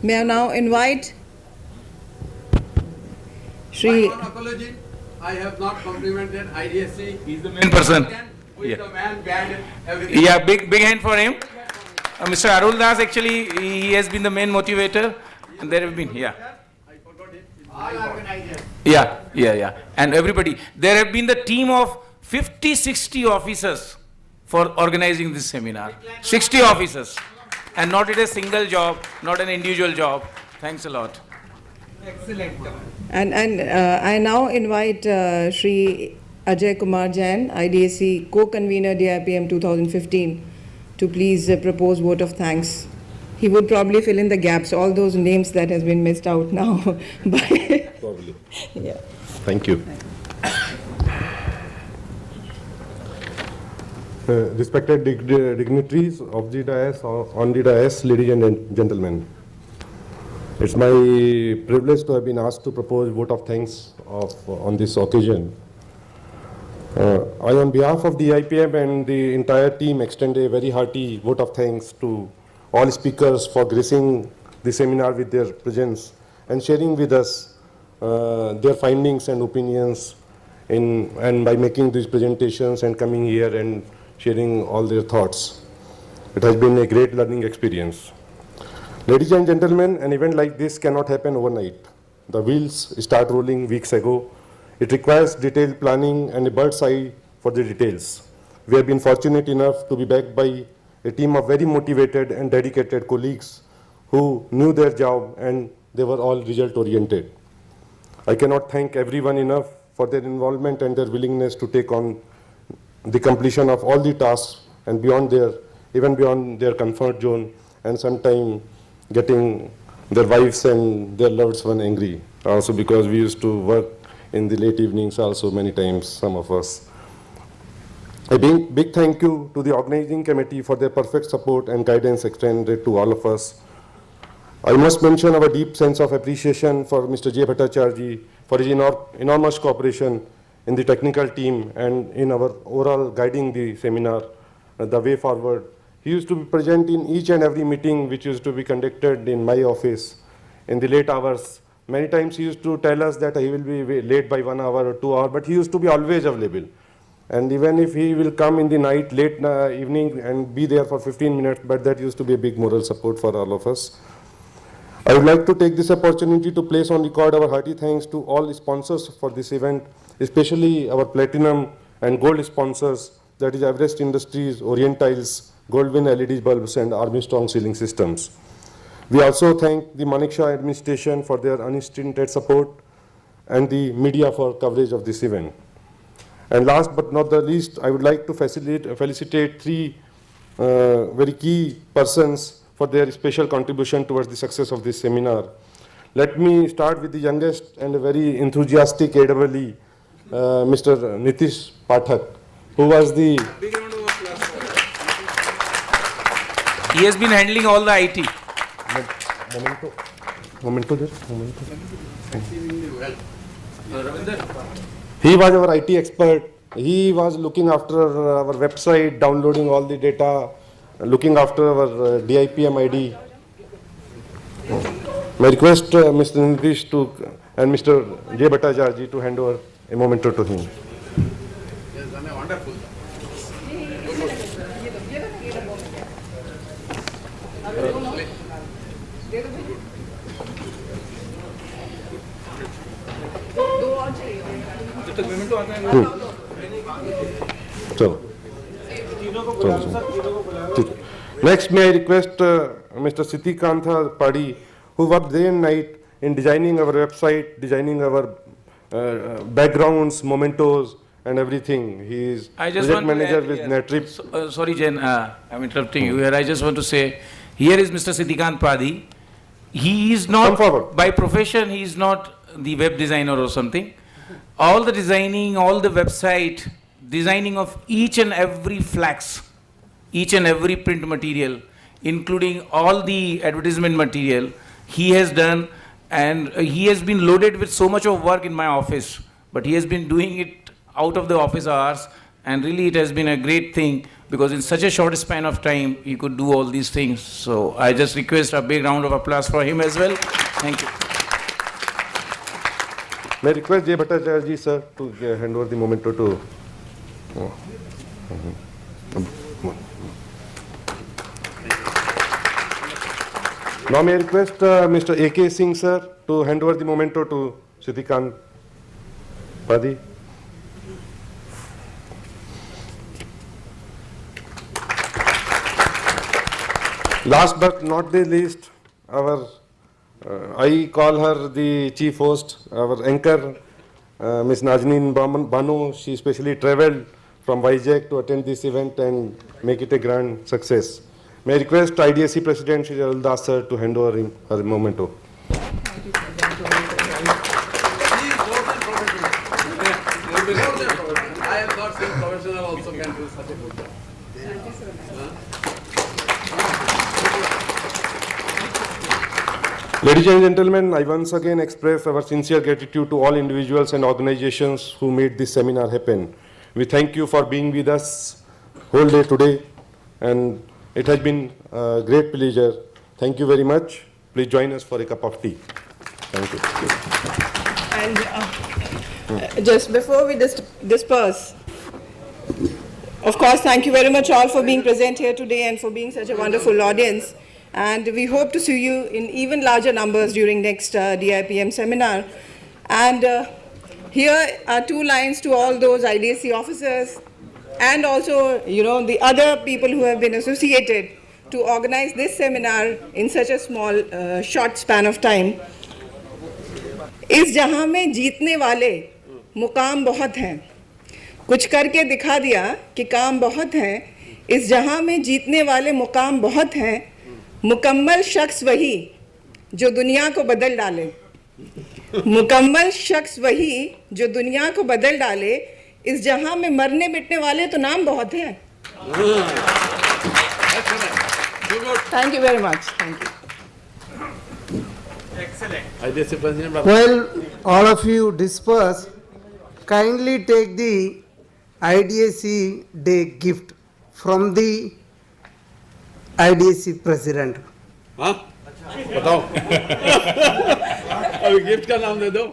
May I now invite Shri... One apology, I have not complimented IDSC. He's the main person. Who is Yeah. the man behind everything. Yeah, big hand for him. Mr. Arul Das, actually, he has been the main motivator. And there have been, yeah. I forgot it. All organizers. Yeah. And everybody. There have been the team of 50, 60 officers for organizing this seminar. 60 officers. And not it a single job, not an individual job. Thanks a lot. And I now invite Shri Ajay Kumar Jain, IDSC co-convener DIPM 2015, to please propose vote of thanks. He would probably fill in the gaps, all those names that has been missed out now. Probably. Yeah. Thank you. Respected dignitaries of the dais, on the dais, ladies and gentlemen. It's my privilege to have been asked to propose vote of thanks on this occasion. I, on behalf of the IPM and the entire team, extend a very hearty vote of thanks to all speakers for gracing the seminar with their presence and sharing with us their findings and opinions and by making these presentations and coming here and sharing all their thoughts. It has been a great learning experience. Ladies and gentlemen, an event like this cannot happen overnight. The wheels start rolling weeks ago. It requires detailed planning and a bird's eye for the details. We have been fortunate enough to be backed by a team of very motivated and dedicated colleagues who knew their job and they were all result-oriented. I cannot thank everyone enough for their involvement and their willingness to take on the completion of all the tasks and even beyond their comfort zone, and sometimes getting their wives and their loved ones angry. Also because we used to work in the late evenings also many times, some of us. A big thank you to the organizing committee for their perfect support and guidance extended to all of us. I must mention our deep sense of appreciation for Mr. J. Bhattacharya for his enormous cooperation in the technical team and in our overall guiding the seminar, the way forward. He used to be present in each and every meeting which used to be conducted in my office in the late hours. Many times he used to tell us that he will be late by 1 hour or 2 hours, but he used to be always available. And even if he will come in the night, late evening and be there for 15 minutes, but that used to be a big moral support for all of us. I would like to take this opportunity to place on record our hearty thanks to all sponsors for this event, especially our platinum and gold sponsors, that is Everest Industries, Orientiles, Goldwyn LED bulbs and Armstrong ceiling systems. We also thank the Manekshaw administration for their unstinted support and the media for coverage of this event. And last but not the least, I would like to felicitate three very key persons for their special contribution towards the success of this seminar. Let me start with the youngest and a very enthusiastic AWE, Mr. Nitish Pathak, who was the... He has been handling all the IT. Momento. He was our IT expert. He was looking after our website, downloading all the data, looking after our DIPM ID. My request Mr. Nitish and Mr. J. Bhattacharya to hand over a memento to him. He has done a wonderful. Next, may I request Mr. Sitikantha Padi, who worked day and night in designing our website, designing our backgrounds, mementos, and everything. He is project manager with Netrip. Sorry, Jen, I'm interrupting you here. I just want to say, here is Mr. Sitikant Padi. He is not, by profession, he is not the web designer or something. All the designing, all the website, designing of each and every flax, each and every print material, including all the advertisement material, he has done, and he has been loaded with so much of work in my office, but he has been doing it out of the office hours, and really it has been a great thing because in such a short span of time, he could do all these things. So I just request a big round of applause for him as well. Thank you. May I request Jay Bhattacharya ji, sir, to hand over the memento to. Now may I request Mr. A.K. Singh, sir, to hand over the memento to Siddhikant Padi. Last but not the least, I call her the chief host, our anchor, Ms. Nazneen Banu. She specially travelled from Vizag to attend this event and make it a grand success. May I request IDSC President Shri Arul Das sir to hand over her memento. He is more than professional. More than professional. I have not seen professional also can do such a good job. Ladies and gentlemen, I once again express our sincere gratitude to all individuals and organizations who made this seminar happen. We thank you for being with us whole day today, and it has been a great pleasure. Thank you very much. Please join us for a cup of tea. Thank you. And just before we disperse, of course, thank you very much all for being present here today and for being such a wonderful audience. And we hope to see you in even larger numbers during next DIPM seminar. And here are 2 lines to all those IDSC officers and also, the other people who have been associated to organize this seminar in such a small, short span of time. इस जहां में जीतने वाले मुकाम बहुत हैं, कुछ करके दिखा दिया कि काम बहुत हैं. इस जहां में जीतने वाले मुकाम बहुत हैं, मुकम्मल शख्स वही जो दुनिया को बदल डाले. मुकम्मल शख्स वही जो दुनिया को बदल डाले. इस जहां में मरने मिटने वाले तो नाम बहुत हैं. Thank you very much. Thank you. While all of you disperse, kindly take the IDSC Day gift from the IDSC President. हाँ? बताओ. अभी गिफ्ट का नाम दे दो.